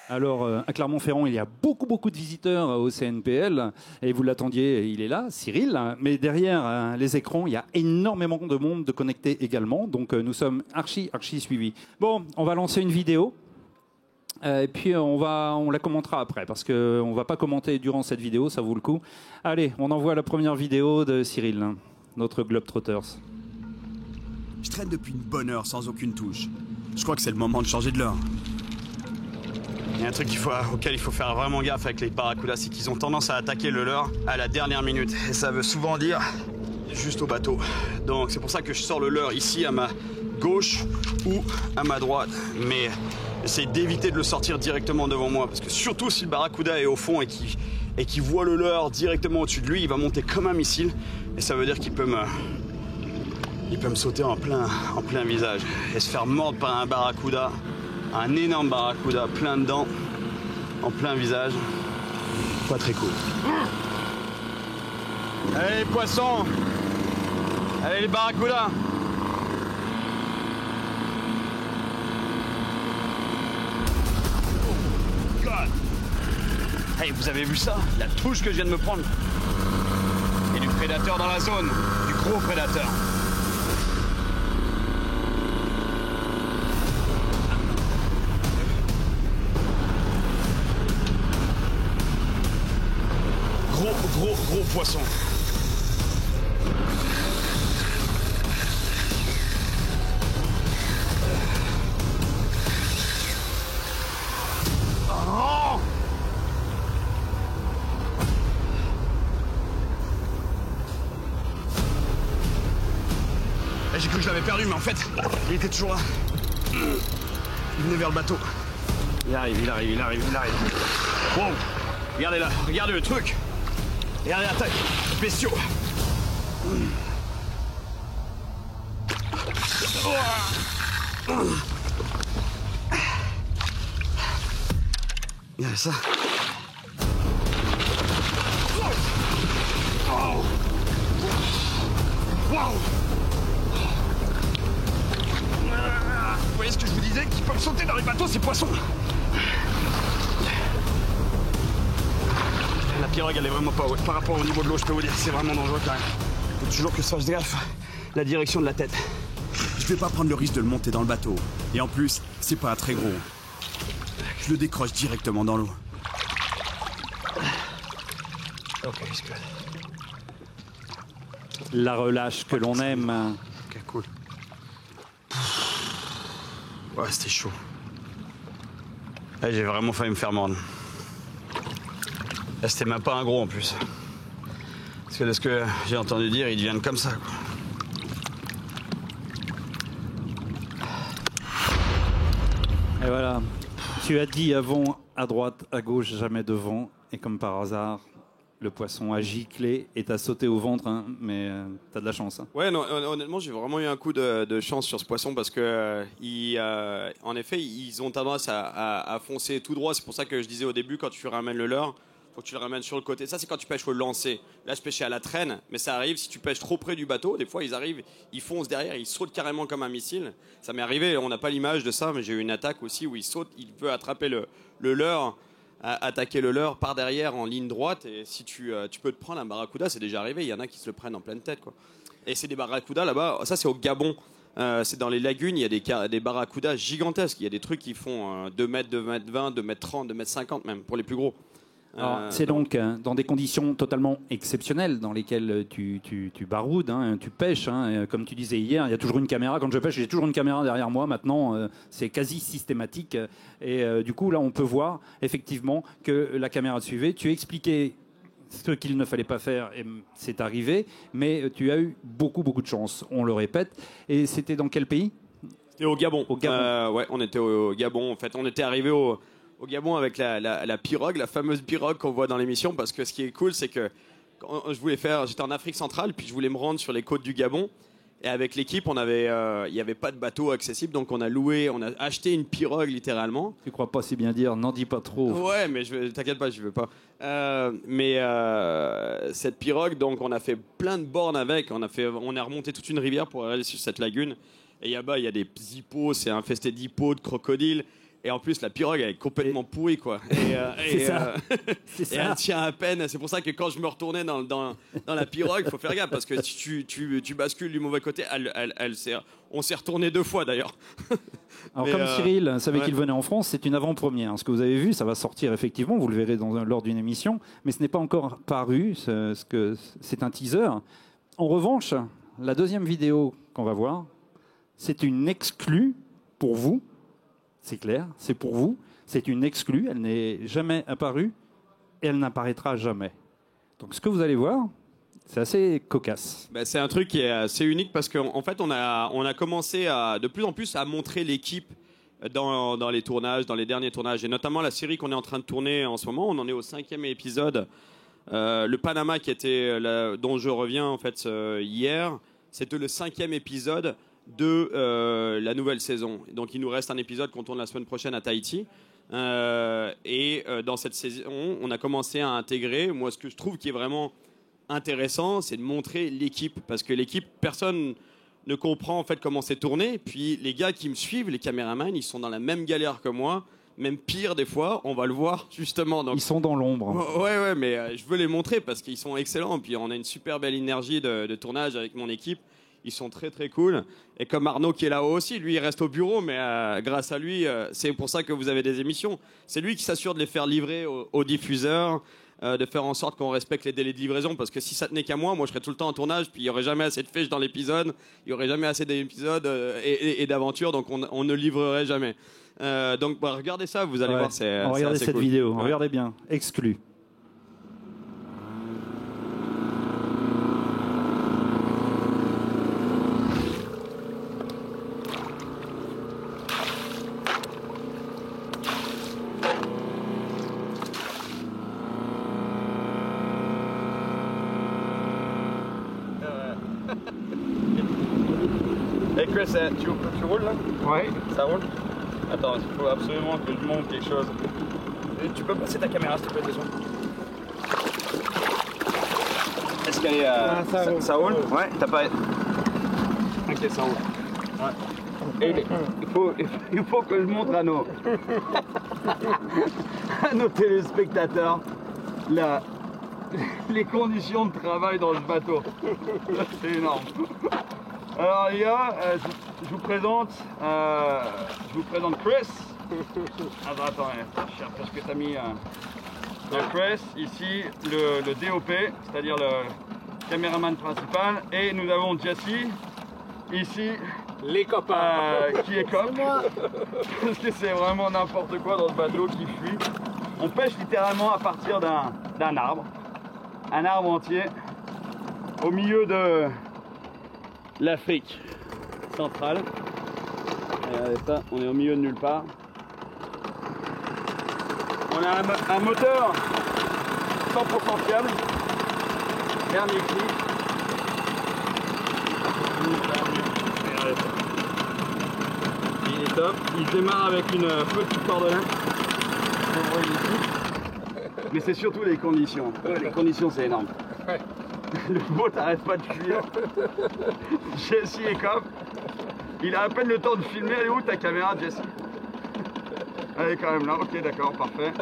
Alors, à Clermont-Ferrand, il y a beaucoup de visiteurs au CNPL. Et vous l'attendiez, il est là, Cyril. Mais derrière les écrans, il y a énormément de monde de connectés également. Donc, nous sommes archi suivis. Bon, on va lancer une vidéo. Et puis, on la commentera après. Parce qu'on ne va pas commenter durant cette vidéo, ça vaut le coup. Allez, on envoie la première vidéo de Cyril, notre Globetrotters. Je traîne depuis une bonne heure sans aucune touche. Je crois que c'est le moment de changer de leurre. Il y a un truc auquel il faut faire vraiment gaffe avec les barracudas, c'est qu'ils ont tendance à attaquer le leurre à la dernière minute. Et ça veut souvent dire juste au bateau. Donc c'est pour ça que je sors le leurre ici à ma gauche ou à ma droite. Mais j'essaie d'éviter de le sortir directement devant moi. Parce que surtout si le barracuda est au fond et qu'il voit le leurre directement au-dessus de lui, il va monter comme un missile. Et ça veut dire qu'il peut me sauter en plein visage. Et se faire mordre par un barracuda. Un énorme barracuda, plein de dents, en plein visage. Pas très cool. Allez les poissons! Allez les barracudas! Oh God! Hey, vous avez vu ça? La touche que je viens de me prendre. Et du prédateur dans la zone. Du gros prédateur. Gros poisson. Oh! J'ai cru que je l'avais perdu, mais en fait, il était toujours là. Il venait vers le bateau. Il arrive. Wow! Regardez là, regardez le truc. Regardez la taille, bestiaux. Regardez ça. Wow. Vous voyez ce que je vous disais, qu'ils peuvent sauter dans les bateaux, ces poissons. La pirogue, elle est vraiment pas haute. Par rapport au niveau de l'eau, je peux vous dire, c'est vraiment dangereux quand même. Faut toujours que je fasse gaffe la direction de la tête. Je vais pas prendre le risque de le monter dans le bateau. Et en plus, c'est pas un très gros. Je le décroche directement dans l'eau. Ok, c'est good. La relâche que l'on aime. Ok, cool. Ouais, c'était chaud. J'ai vraiment failli me faire mordre. Là, c'était même pas un gros en plus. Parce que de ce que j'ai entendu dire, ils deviennent comme ça, quoi. Et voilà. Tu as dit avant, à droite, à gauche, jamais devant. Et comme par hasard, le poisson a giclé et t'a sauté au ventre, hein, mais t'as de la chance. Hein. Ouais, non, honnêtement, j'ai vraiment eu un coup de chance sur ce poisson parce que, en effet, ils ont tendance à foncer tout droit. C'est pour ça que je disais au début, quand tu ramènes le leurre, faut que tu le ramènes sur le côté. Ça, c'est quand tu pêches au lancer. Là, je pêchais à la traîne, mais ça arrive si tu pêches trop près du bateau. Des fois, ils arrivent, ils foncent derrière, ils sautent carrément comme un missile. Ça m'est arrivé, on n'a pas l'image de ça, mais j'ai eu une attaque aussi où il saute, il veut attraper le leurre, attaquer le leurre par derrière en ligne droite. Et si tu peux te prendre un barracuda, c'est déjà arrivé. Il y en a qui se le prennent en pleine tête, quoi. Et c'est des barracudas là-bas. Ça, c'est au Gabon. C'est dans les lagunes, il y a des barracudas gigantesques. Il y a des trucs qui font 2 mètres, 2 mètres 20, 2 mètres 30, 2 mètres 50 même, pour les plus gros. C'est donc dans des conditions totalement exceptionnelles dans lesquelles tu baroudes, hein, tu pêches. Hein, comme tu disais hier, il y a toujours une caméra. Quand je pêche, j'ai toujours une caméra derrière moi. Maintenant, c'est quasi systématique. Et du coup, là, on peut voir effectivement que la caméra te suivait. Tu expliquais ce qu'il ne fallait pas faire et c'est arrivé. Mais tu as eu beaucoup de chance, on le répète. Et c'était dans quel pays ? C'était au Gabon. Au Gabon. Ouais, on était au Gabon. En fait, on était arrivé au Gabon avec la pirogue, la fameuse pirogue qu'on voit dans l'émission, parce que ce qui est cool, c'est que j'étais en Afrique centrale, puis je voulais me rendre sur les côtes du Gabon, et avec l'équipe, il n'y avait pas de bateau accessible, donc on a acheté une pirogue littéralement. Tu crois pas si bien dire, n'en dis pas trop. Ouais, mais t'inquiète pas, je veux pas. Cette pirogue, donc on a fait plein de bornes avec, on a remonté toute une rivière pour aller sur cette lagune, et là-bas, il y a des hippos, c'est infesté d'hippos, de crocodiles. Et en plus, la pirogue, elle est complètement pourrie, quoi. C'est ça. C'est et ça. elle tient à peine. C'est pour ça que quand je me retournais dans la pirogue, il faut faire gaffe, parce que si tu bascules du mauvais côté, on s'est retourné 2 fois, d'ailleurs. Alors, Mais, comme Cyril savait ouais. qu'il venait en France, c'est une avant-première. Ce que vous avez vu, ça va sortir effectivement, vous le verrez lors d'une émission, mais ce n'est pas encore paru, c'est un teaser. En revanche, la deuxième vidéo qu'on va voir, c'est une exclue pour vous. C'est clair, c'est pour vous. C'est une exclue, elle n'est jamais apparue et elle n'apparaîtra jamais. Donc ce que vous allez voir, c'est assez cocasse. Bah, c'est un truc qui est assez unique parce qu'en fait, on a commencé de plus en plus à montrer l'équipe dans les tournages, dans les derniers tournages, et notamment la série qu'on est en train de tourner en ce moment. On en est au 5e épisode. Le Panama dont je reviens en fait hier, c'était le 5e épisode de la nouvelle saison. Donc il nous reste un épisode qu'on tourne la semaine prochaine à Tahiti. Dans cette saison, on a commencé à intégrer, moi ce que je trouve qui est vraiment intéressant, c'est de montrer l'équipe, parce que l'équipe, personne ne comprend en fait comment c'est tourné. Puis les gars qui me suivent, les caméramans, ils sont dans la même galère que moi, même pire des fois, on va le voir justement. Donc, ils sont dans l'ombre. Ouais, mais je veux les montrer parce qu'ils sont excellents. Puis on a une super belle énergie de tournage avec mon équipe. Ils sont très très cool. Et comme Arnaud qui est là-haut aussi, lui il reste au bureau, mais grâce à lui, c'est pour ça que vous avez des émissions. C'est lui qui s'assure de les faire livrer aux diffuseurs, de faire en sorte qu'on respecte les délais de livraison, parce que si ça tenait qu'à moi je serais tout le temps en tournage, puis il n'y aurait jamais assez de fiches dans l'épisode, il n'y aurait jamais assez d'épisodes et d'aventures, donc on ne livrerait jamais. Donc regardez ça, vous allez voir, c'est regardez assez cette cool. vidéo, Ouais. regardez bien, exclu. Hey Chris, tu roules là? Ouais. Ça roule? Attends, il faut absolument que je monte quelque chose. Et tu peux passer ta caméra s'il te plaît, dessus. Est-ce qu'elle est... ça roule? Ouais, t'as pas... Ok, ça roule. Ouais. Et il faut que je montre à nos téléspectateurs les conditions de travail dans ce bateau. C'est énorme. Alors les gars, je vous présente Chris. Attends, je cherche parce que t'as mis Chris, ici le DOP, c'est-à-dire le caméraman principal, et nous avons Jesse, ici les copains, qui est cop, parce que c'est vraiment n'importe quoi dans ce bateau qui fuit. On pêche littéralement à partir d'un arbre, un arbre entier, au milieu de l'Afrique centrale. Regardez ça, on est au milieu de nulle part. On a un moteur 100% fiable, dernier cri. Regardez ça. Il est top, il démarre avec une petite cordelin. Mais c'est surtout les conditions. Les conditions, c'est énorme. Le boat n'arrête pas de fuir. Jesse est cop. Il a à peine le temps de filmer. Elle est où ta caméra, Jesse? Elle est quand même là. Ok, d'accord, parfait.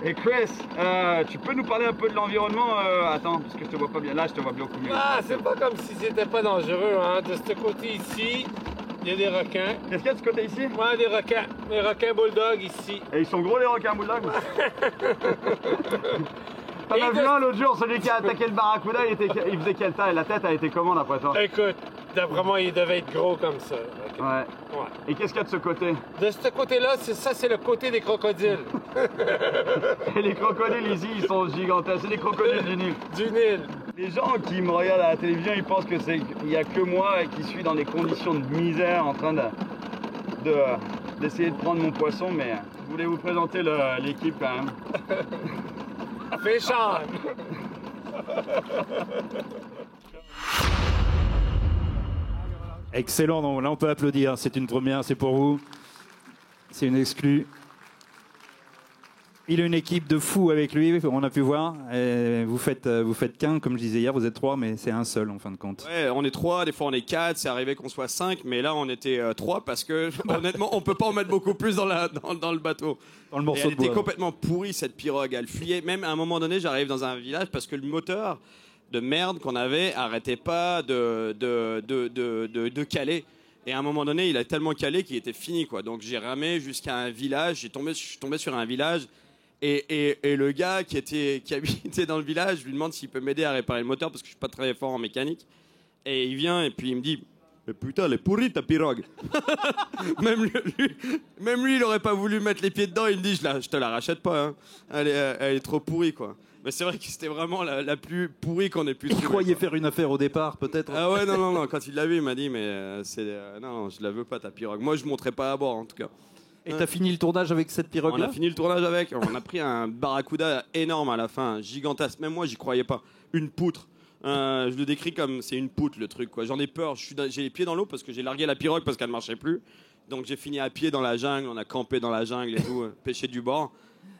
Et Chris, tu peux nous parler un peu de l'environnement? Attends, parce que je te vois pas bien. Là, je te vois beaucoup mieux. Ah, c'est pas comme si c'était pas dangereux, hein. De ce côté ici, il y a des requins. Qu'est-ce qu'il y a de ce côté ici? Ouais, des requins. Des requins bulldogs ici. Et ils sont gros les requins bulldogs? T'en as vu un l'autre jour, celui qui a attaqué le barracuda, il faisait quelle taille? La tête a été comment d'après toi? Écoute, d'après moi, il devait être gros comme ça. Ouais. Et qu'est-ce qu'il y a de ce côté? De ce côté-là, c'est le côté des crocodiles. Et les crocodiles ici, ils sont gigantesques. C'est des crocodiles du Nil. Du Nil. Les gens qui me regardent à la télévision, ils pensent qu'il n'y a que moi qui suis dans des conditions de misère en train d'essayer de prendre mon poisson, mais je voulais vous présenter l'équipe quand même. Méchant. Excellent, donc là on peut applaudir, c'est une première, c'est pour vous. C'est une exclue. Il a une équipe de fous avec lui, on a pu voir. Et vous faites qu'un, comme je disais hier, vous êtes 3, mais c'est un seul en fin de compte. Ouais, on est 3, des fois on est 4, c'est arrivé qu'on soit 5, mais là on était 3 parce que honnêtement on peut pas en mettre beaucoup plus dans le bateau. Dans le Et morceau elle de bois. était complètement pourrie cette pirogue, elle fuyait. Même à un moment donné, j'arrive dans un village parce que le moteur de merde qu'on avait arrêtait pas de caler. Et à un moment donné, il a tellement calé qu'il était fini, quoi. Donc j'ai ramé jusqu'à un village, je suis tombé sur un village. Et le gars qui habitait dans le village, je lui demande s'il peut m'aider à réparer le moteur parce que je suis pas très fort en mécanique. Et il vient et puis il me dit mais putain, elle est pourrie ta pirogue. même lui, il aurait pas voulu mettre les pieds dedans. Il me dit je te la rachète pas. Hein. Elle est trop pourrie, quoi. Mais c'est vrai que c'était vraiment la plus pourrie qu'on ait pu trouver. Il croyait faire une affaire au départ, peut-être. Ah ouais, non. Quand il l'a vu, il m'a dit mais non, je la veux pas ta pirogue. Moi, je monterai pas à bord en tout cas. Et t'as fini le tournage avec cette On pirogue-là? a fini le tournage avec. On a pris un barracuda énorme à la fin, gigantesque. Même moi, j'y croyais pas. Une poutre. Je le décris comme c'est une poutre le truc, quoi. J'en ai peur. J'ai les pieds dans l'eau parce que j'ai largué la pirogue parce qu'elle ne marchait plus. Donc j'ai fini à pied dans la jungle. On a campé dans la jungle et tout, pêché du bord.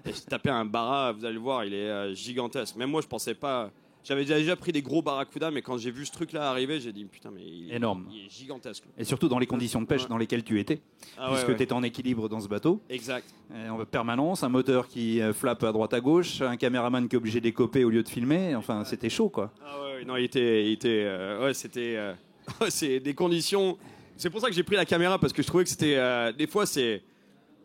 Et j'ai tapé un barra. Vous allez le voir, il est gigantesque. Même moi, je pensais pas. J'avais déjà pris des gros barracudas, mais quand j'ai vu ce truc-là arriver, j'ai dit putain, mais énorme. Il est gigantesque. Et surtout dans les conditions de pêche dans lesquelles tu étais, puisque tu étais en équilibre dans ce bateau. Exact. En permanence, un moteur qui flappe à droite à gauche, un caméraman qui est obligé d'écoper au lieu de filmer. Enfin, c'était chaud, quoi. Ah ouais, non, c'était, c'est des conditions. C'est pour ça que j'ai pris la caméra parce que je trouvais que c'était, des fois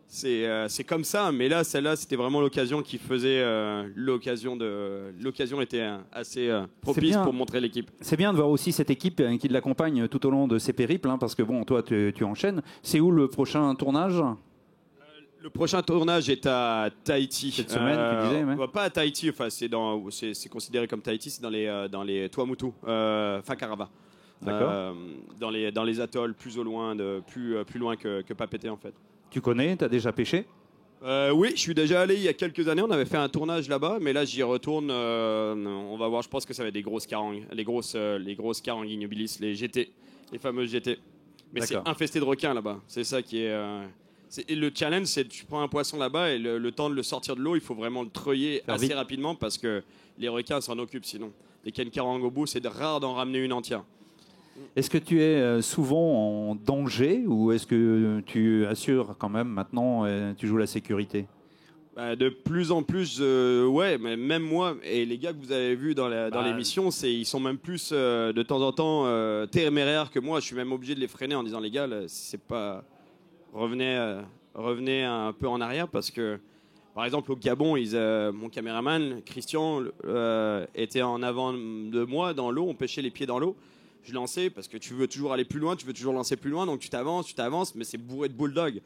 c'est comme ça, mais là, celle-là, c'était vraiment l'occasion qui faisait l'occasion était assez propice pour montrer l'équipe. C'est bien de voir aussi cette équipe qui l'accompagne tout au long de ses périples, hein, parce que bon, toi, tu enchaînes. C'est où le prochain tournage? Le prochain tournage est à Tahiti. Cette semaine, tu disais, ouais. Pas à Tahiti, enfin, c'est considéré comme Tahiti, c'est dans les Tuamotu, Fakarava. D'accord. Dans les atolls plus au loin, plus loin que Papeete, en fait. Tu connais? T'as déjà pêché? Oui, je suis déjà allé il y a quelques années. On avait fait un tournage là-bas, mais là j'y retourne. On va voir. Je pense que ça va être des grosses carangues, les grosses carangues ignobilis, les GT, les fameuses GT. Mais c'est infesté de requins là-bas. C'est ça qui est. Et le challenge, c'est que tu prends un poisson là-bas et le temps de le sortir de l'eau, il faut vraiment le treuiller assez rapidement parce que les requins s'en occupent sinon. Les carangues au bout, c'est rare d'en ramener une entière. Est-ce que tu es souvent en danger ou est-ce que tu assures quand même maintenant, tu joues la sécurité? De plus en plus, ouais, mais même moi et les gars que vous avez vus dans l'émission, ils sont même plus de temps en temps téméraires que moi. Je suis même obligé de les freiner en disant les gars, là, c'est pas revenez un peu en arrière parce que par exemple au Gabon, mon caméraman Christian était en avant de moi dans l'eau, on pêchait les pieds dans l'eau. Je lançais parce que tu veux toujours aller plus loin, tu veux toujours lancer plus loin, donc tu t'avances, mais c'est bourré de bulldogs.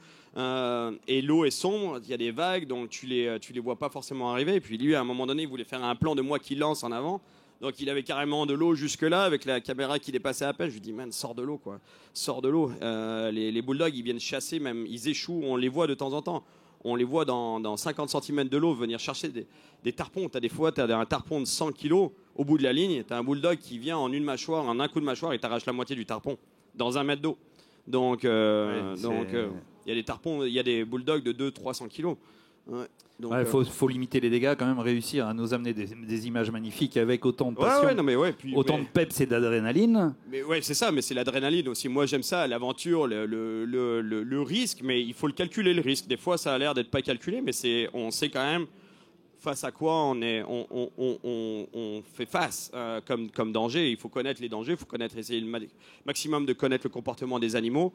Et l'eau est sombre, il y a des vagues, donc tu les vois pas forcément arriver. Et puis lui, à un moment donné, il voulait faire un plan de moi qui lance en avant. Donc il avait carrément de l'eau jusque-là, avec la caméra qui dépassait à peine. Je lui dis, man, sors de l'eau, quoi. Sors de l'eau. Les bulldogs, ils viennent chasser, même, ils échouent, on les voit de temps en temps. On les voit dans 50 cm de l'eau venir chercher des tarpons. Des fois, tu as un tarpon de 100 kg au bout de la ligne. Tu as un bulldog qui vient en un coup de mâchoire et t'arrache la moitié du tarpon dans 1 mètre d'eau. Donc, il y a des tarpons, il y a des bulldogs de 200-300 kg. Ouais. Faut limiter les dégâts quand même, réussir à nous amener des images magnifiques avec autant de passion, autant de peps et d'adrénaline. Mais ouais, c'est ça, mais c'est l'adrénaline aussi. Moi, j'aime ça, l'aventure, le risque, mais il faut le calculer, le risque. Des fois, ça a l'air d'être pas calculé, mais on sait quand même face à quoi on fait face comme danger. Il faut connaître les dangers, il faut essayer le maximum de connaître le comportement des animaux.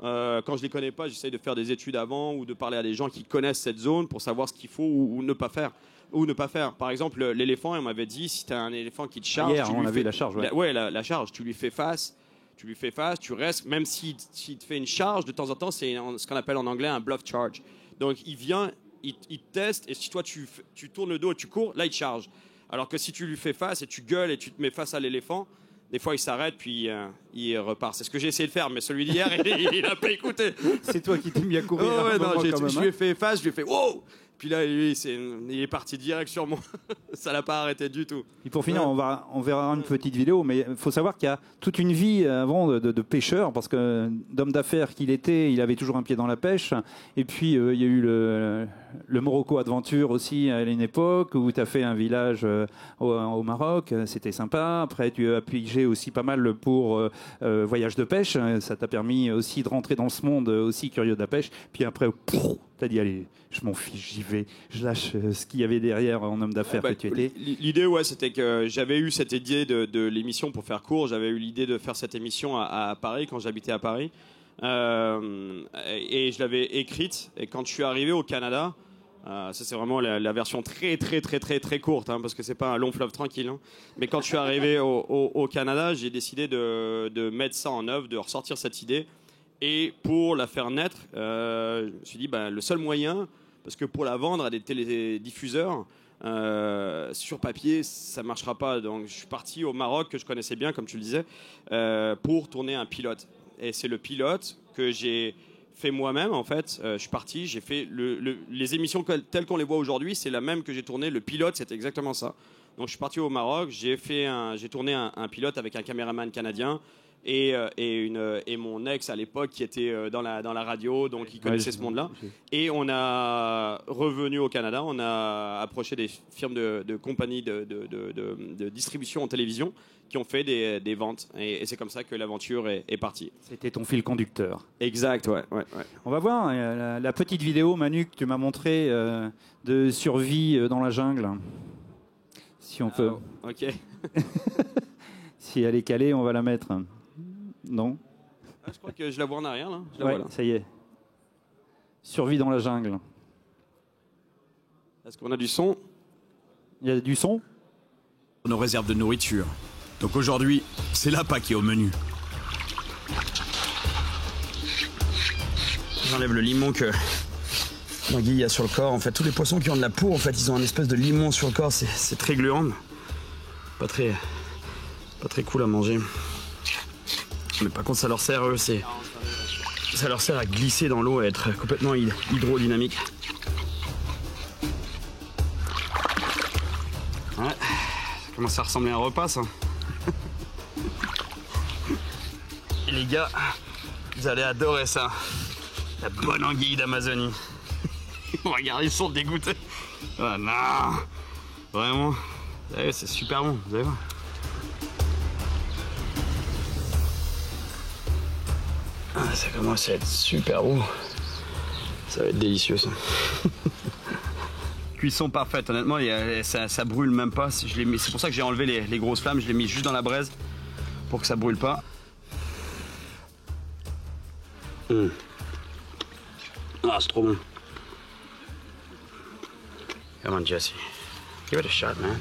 Quand je les connais pas, j'essaye de faire des études avant ou de parler à des gens qui connaissent cette zone pour savoir ce qu'il faut ou ne pas faire. Par exemple, l'éléphant, il m'avait dit, si tu as un éléphant qui te charge... Hier, on avait la charge. Ouais, la charge, tu lui fais face, tu restes, même s'il te fait une charge, de temps en temps, c'est ce qu'on appelle en anglais un bluff charge. Donc, il vient, il te teste, et si toi, tu tournes le dos et tu cours, là, il te charge. Alors que si tu lui fais face et tu gueules et tu te mets face à l'éléphant, des fois, il s'arrête, puis il repart. C'est ce que j'ai essayé de faire, mais celui d'hier, il n'a pas écouté. C'est toi qui t'es mis à courir. Oh, à un ouais, moment, non, quand même, je lui ai fait face, je lui ai fait wow. Puis là, lui, il est parti direct sur moi. Ça l'a pas arrêté du tout. Et pour finir, on verra une petite vidéo, mais il faut savoir qu'il y a toute une vie avant de pêcheur, parce que d'homme d'affaires qu'il était, il avait toujours un pied dans la pêche. Et puis, il y a eu le Morocco Adventure aussi à une époque, où tu as fait un village au Maroc, c'était sympa. Après, tu as pigé aussi pas mal pour Voyage de pêche. Ça t'a permis aussi de rentrer dans ce monde aussi curieux de la pêche. Puis après, tu as dit, allez, je m'en fiche, j'y vais, je lâche ce qu'il y avait derrière en homme d'affaires que tu étais. L'idée, c'était que j'avais eu cette idée de l'émission, pour faire court, j'avais eu l'idée de faire cette émission à Paris, quand j'habitais à Paris. Et je l'avais écrite. Et quand je suis arrivé au Canada, ça c'est vraiment la version très courte, hein, parce que c'est pas un long fleuve tranquille. Hein. Mais quand je suis arrivé au Canada, j'ai décidé de mettre ça en œuvre, de ressortir cette idée. Et pour la faire naître, je me suis dit, le seul moyen, parce que pour la vendre à des télédiffuseurs, sur papier, ça ne marchera pas. Donc je suis parti au Maroc, que je connaissais bien, comme tu le disais, pour tourner un pilote. Et c'est le pilote que j'ai fait moi-même, en fait. Je suis parti, j'ai fait les émissions telles qu'on les voit aujourd'hui, c'est la même que j'ai tournée. Le pilote, c'était exactement ça. Donc je suis parti au Maroc, j'ai tourné un pilote avec un caméraman canadien. Et mon ex à l'époque qui était dans la radio, donc il connaissait ce monde-là. Et on a revenu au Canada, on a approché des firmes de compagnies de distribution en télévision qui ont fait des ventes. Et c'est comme ça que l'aventure est partie. C'était ton fil conducteur. Exact, ouais. On va voir la petite vidéo, Manu, que tu m'as montrée de survie dans la jungle. Si on peut. Ok. Si elle est calée, on va la mettre. Non. Je crois que je la vois en arrière, là. Ouais, ça y est. Survie dans la jungle. Est-ce qu'on a du son? Il y a du son? Nos réserves de nourriture. Donc aujourd'hui, c'est l'appât qui est au menu. J'enlève le limon que l'anguille a sur le corps. En fait, tous les poissons qui ont de la peau, en fait, ils ont un espèce de limon sur le corps. C'est très gluant. Pas très cool à manger. Mais par contre, ça leur sert, eux, ça leur sert à glisser dans l'eau, à être complètement hydrodynamique. Ouais, ça commence à ressembler à un repas, ça. Et les gars, vous allez adorer ça. La bonne anguille d'Amazonie. Regardez, ils sont dégoûtés. Ah non, vraiment, c'est super bon, vous allez voir. Ah, ça commence à être super beau. Ça va être délicieux, ça. Cuisson parfaite, honnêtement, ça brûle même pas. C'est pour ça que j'ai enlevé les grosses flammes, je l'ai mis juste dans la braise pour que ça brûle pas. Ah, c'est trop bon. Come on, Jesse. Give it a shot, man.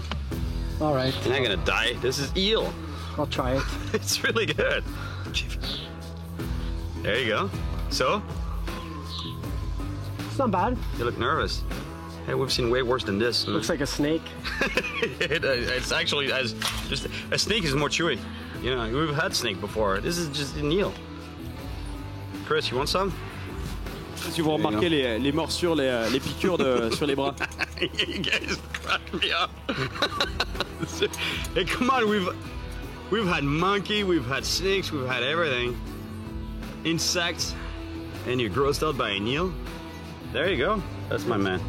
All right. You're not gonna die. This is eel. I'll try it. It's really good. There you go. So? It's not bad. You look nervous. Hey, we've seen way worse than this. Looks like a snake. It's actually just a snake is more chewy. You know, we've had snake before. This is just an eel. Chris, you want some? Si vous remarquez les morsures, les piqûres sur les bras. You guys crack me up. Hey, come on, we've had monkey, we've had snakes, we've had everything. Insects, and you're grossed out by an eel? There you go. That's my man.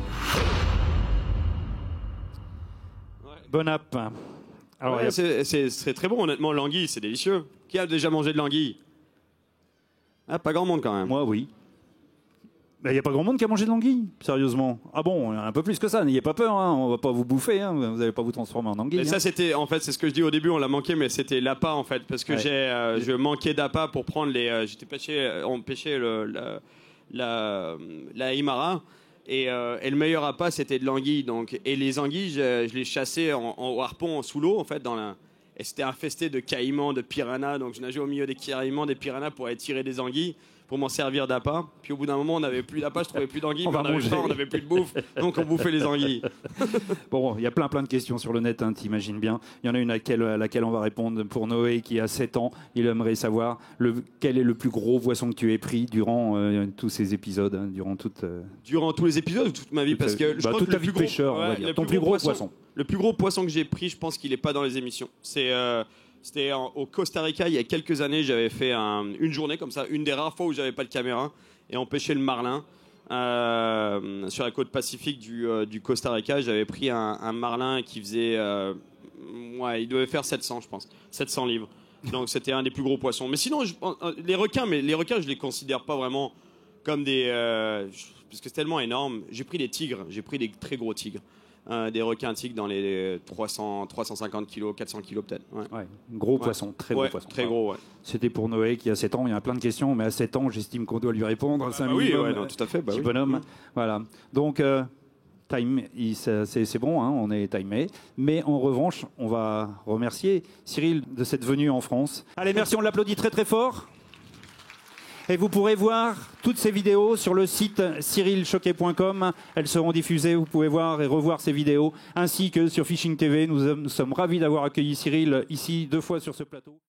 Bon app. Alors, Ouais, c'est très bon, honnêtement. L'anguille, c'est délicieux. Qui a déjà mangé de l'anguille? Ah, pas grand monde quand même. moi, oui. Il n'y a pas grand monde qui a mangé de l'anguille, sérieusement. Ah bon, un peu plus que ça, n'ayez pas peur, hein, on va pas vous bouffer, hein, vous n'allez pas vous transformer en anguille. Mais ça, c'était, en fait, c'est ce que je dis au début, on l'a manqué, mais c'était l'appât, en fait, parce que je manquais d'appât pour prendre on pêchait la Himara, et le meilleur appât, c'était de l'anguille, donc. Et les anguilles, je les chassais au harpon sous l'eau, en fait, et c'était infesté de caïmans, de piranhas, donc je nageais au milieu des caïmans, des piranhas pour aller tirer des anguilles. pour m'en servir d'appât. Puis au bout d'un moment, on n'avait plus d'appât, je trouvais plus d'anguilles, On va on n'avait manger. pas, on n'avait plus de bouffe, donc on bouffait les anguilles. Bon, il y a plein de questions sur le net, hein, t'imagines bien. Il y en a une à laquelle on va répondre pour Noé qui a 7 ans. Il aimerait savoir quel est le plus gros poisson que tu aies pris durant tous ces épisodes, hein, durant Durant tous les épisodes ou toute ma vie, parce que je crois toute que ta le vie plus de gros, pêcheur, on va dire. le Ton plus gros poisson. Le plus gros poisson que j'ai pris, je pense qu'il n'est pas dans les émissions. C'était au Costa Rica il y a quelques années. J'avais fait une journée comme ça, une des rares fois où j'avais pas de caméra, et on pêchait le marlin sur la côte pacifique du Costa Rica. J'avais pris un marlin qui faisait, il devait faire 700, je pense, 700 livres. Donc c'était un des plus gros poissons. Mais sinon, les requins, je les considère pas vraiment comme parce que c'est tellement énorme. J'ai pris des tigres, j'ai pris des très gros tigres. Des requins tigres dans les 350 kilos, 400 kilos peut-être. Ouais. Gros poisson, très gros poisson. Très gros, ouais. C'était pour Noé qui a 7 ans. Il y a plein de questions, mais à 7 ans, j'estime qu'on doit lui répondre. C'est un oui, minimum, non, tout à fait. Petit bonhomme. Voilà. Donc, c'est bon, hein, on est timé. Mais en revanche, on va remercier Cyril de cette venue en France. Allez, merci, on l'applaudit très très fort. Et vous pourrez voir toutes ces vidéos sur le site cyrilchoquet.com. Elles seront diffusées, vous pouvez voir et revoir ces vidéos, ainsi que sur Fishing TV. Nous sommes ravis d'avoir accueilli Cyril ici 2 fois sur ce plateau.